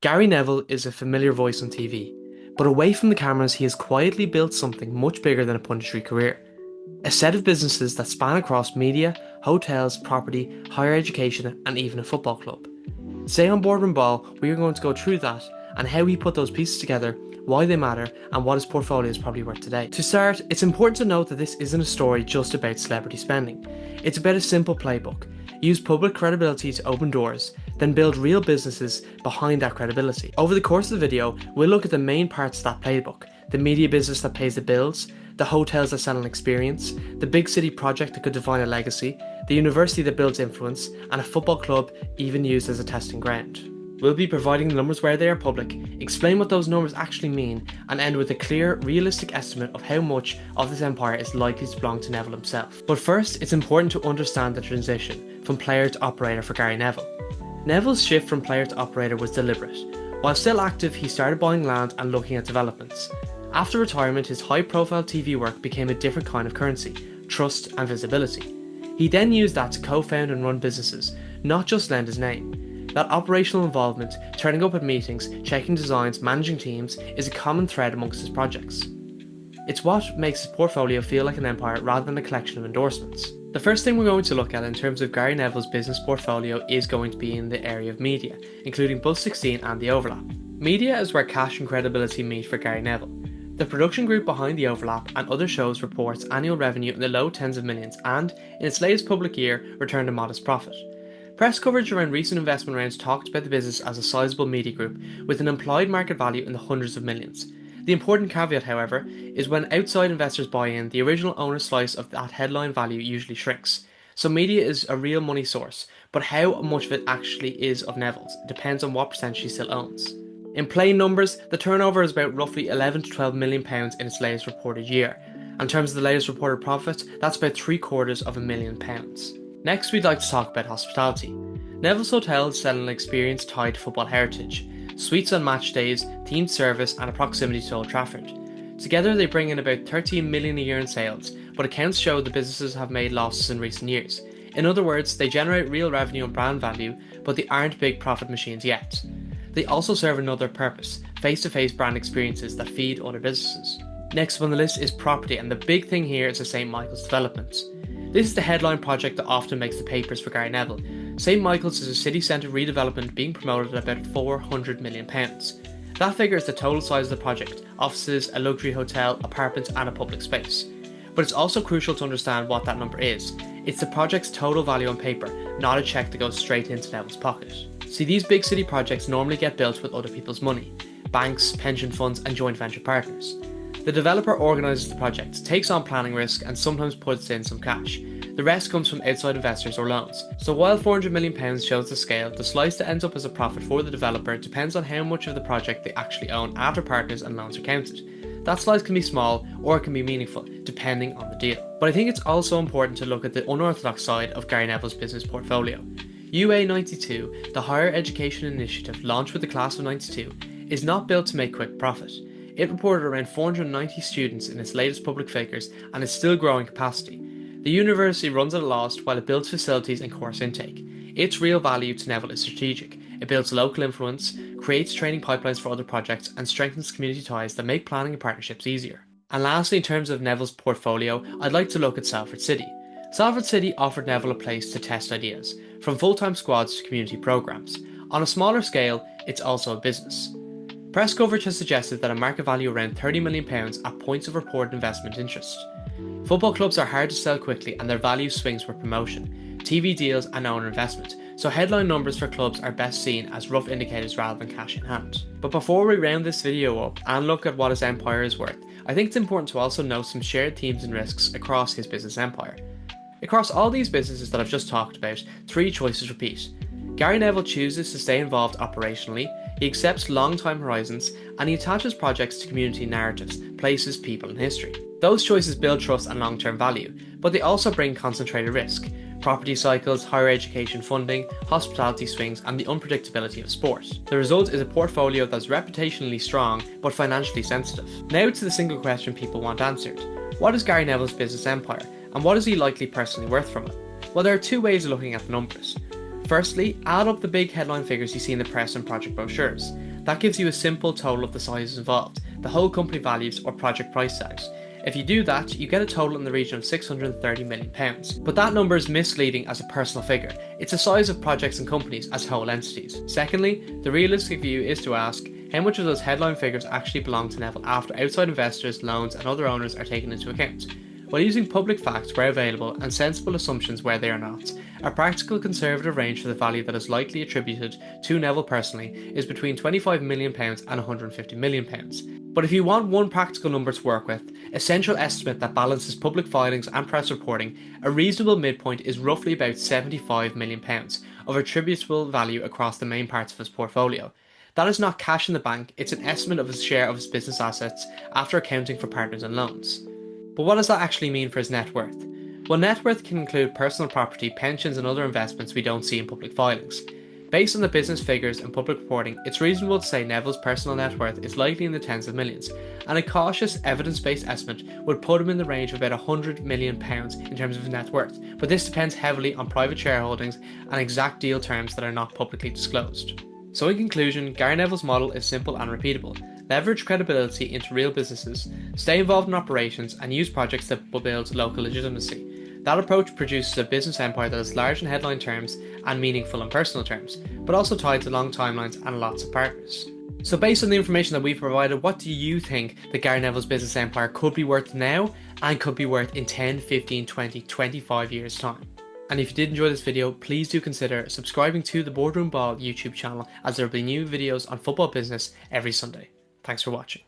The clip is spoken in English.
Gary Neville is a familiar voice on TV, but away from the cameras, he has quietly built something much bigger than a punditry career. A set of businesses that span across media, hotels, property, higher education, and even a football club. Today on Boardroom Ball, we are going to go through that and how he put those pieces together, why they matter, and what his portfolio is probably worth today. To start, it's important to note that this isn't a story just about celebrity spending. It's about a simple playbook. Use public credibility to open doors, then build real businesses behind that credibility. Over the course of the video, we'll look at the main parts of that playbook: the media business that pays the bills, the hotels that sell an experience, the big city project that could define a legacy, the university that builds influence, and a football club even used as a testing ground. We'll be providing the numbers where they are public, explain what those numbers actually mean, and end with a clear, realistic estimate of how much of this empire is likely to belong to Neville himself. But first, it's important to understand the transition from player to operator for Gary Neville. Neville's shift from player to operator was deliberate. While still active, he started buying land and looking at developments. After retirement, his high-profile TV work became a different kind of currency: trust and visibility. He then used that to co-found and run businesses, not just lend his name. That operational involvement, turning up at meetings, checking designs, managing teams, is a common thread amongst his projects. It's what makes his portfolio feel like an empire rather than a collection of endorsements. The first thing we're going to look at in terms of Gary Neville's business portfolio is going to be in the area of media, including Buzz 16 and The Overlap. Media is where cash and credibility meet for Gary Neville. The production group behind The Overlap and other shows reports annual revenue in the low tens of millions and, in its latest public year, returned a modest profit. Press coverage around recent investment rounds talked about the business as a sizable media group with an implied market value in the hundreds of millions. The important caveat, however, is when outside investors buy in, the original owner's slice of that headline value usually shrinks. So media is a real money source, but how much of it actually is of Neville's depends on what percentage he still owns. In plain numbers, the turnover is about roughly £11 to £12 million in its latest reported year. And in terms of the latest reported profit, that's about £750,000. Next, we'd like to talk about hospitality. Neville's hotels sell an experience tied to football heritage: suites on match days, themed service, and a proximity to Old Trafford. Together, they bring in about £13 million a year in sales, but accounts show the businesses have made losses in recent years. In other words, they generate real revenue and brand value, but they aren't big profit machines yet. They also serve another purpose: face-to-face brand experiences that feed other businesses. Next on the list is property, and the big thing here is the St. Michael's development. This is the headline project that often makes the papers for Gary Neville. St. Michael's is a city centre redevelopment being promoted at about £400 million. That figure is the total size of the project: offices, a luxury hotel, apartments, and a public space. But it's also crucial to understand what that number is. It's the project's total value on paper, not a cheque that goes straight into Neville's pocket. See, these big city projects normally get built with other people's money: banks, pension funds, and joint venture partners. The developer organises the project, takes on planning risk, and sometimes puts in some cash. The rest comes from outside investors or loans. So while £400 million shows the scale, the slice that ends up as a profit for the developer depends on how much of the project they actually own after partners and loans are counted. That slice can be small or it can be meaningful, depending on the deal. But I think it's also important to look at the unorthodox side of Gary Neville's business portfolio. UA92, the higher education initiative launched with the class of '92, is not built to make quick profit. It reported around 490 students in its latest public figures and is still growing capacity. The university runs at a loss while it builds facilities and course intake. Its real value to Neville is strategic. It builds local influence, creates training pipelines for other projects, and strengthens community ties that make planning and partnerships easier. And lastly, in terms of Neville's portfolio, I'd like to look at Salford City. Salford City offered Neville a place to test ideas, from full-time squads to community programmes. On a smaller scale, it's also a business. Press coverage has suggested that a market value around £30 million at points of reported investment interest. Football clubs are hard to sell quickly and their value swings with promotion, TV deals and owner investment, so headline numbers for clubs are best seen as rough indicators rather than cash in hand. But before we round this video up and look at what his empire is worth, I think it's important to also note some shared themes and risks across his business empire. Across all these businesses that I've just talked about, three choices repeat. Gary Neville chooses to stay involved operationally, he accepts long time horizons, and he attaches projects to community narratives, places, people and history. Those choices build trust and long-term value, but they also bring concentrated risk: property cycles, higher education funding, hospitality swings, and the unpredictability of sport. The result is a portfolio that's reputationally strong, but financially sensitive. Now to the single question people want answered. What is Gary Neville's business empire, and what is he likely personally worth from it? Well, there are two ways of looking at the numbers. Firstly, add up the big headline figures you see in the press and project brochures. That gives you a simple total of the sizes involved, the whole company values or project price tags. If you do that, you get a total in the region of £630 million. But that number is misleading as a personal figure. It's the size of projects and companies as whole entities. Secondly, the realistic view is to ask, how much of those headline figures actually belong to Neville after outside investors, loans and other owners are taken into account? While using public facts where available and sensible assumptions where they are not, a practical conservative range for the value that is likely attributed to Neville personally is between £25 million and £150 million. But if you want one practical number to work with, a central estimate that balances public filings and press reporting, a reasonable midpoint is roughly about £75 million of attributable value across the main parts of his portfolio. That is not cash in the bank, it's an estimate of his share of his business assets after accounting for partners and loans. But what does that actually mean for his net worth? Well, net worth can include personal property, pensions and other investments we don't see in public filings. Based on the business figures and public reporting, it's reasonable to say Neville's personal net worth is likely in the tens of millions, and a cautious, evidence-based estimate would put him in the range of about £100 million in terms of his net worth, but this depends heavily on private shareholdings and exact deal terms that are not publicly disclosed. So in conclusion, Gary Neville's model is simple and repeatable. Leverage credibility into real businesses, stay involved in operations, and use projects that build local legitimacy. That approach produces a business empire that is large in headline terms and meaningful in personal terms, but also tied to long timelines and lots of partners. So based on the information that we've provided, what do you think that Gary Neville's business empire could be worth now and could be worth in 10, 15, 20, 25 years time? And if you did enjoy this video, please do consider subscribing to the Boardroom Ball YouTube channel, as there will be new videos on football business every Sunday. Thanks for watching.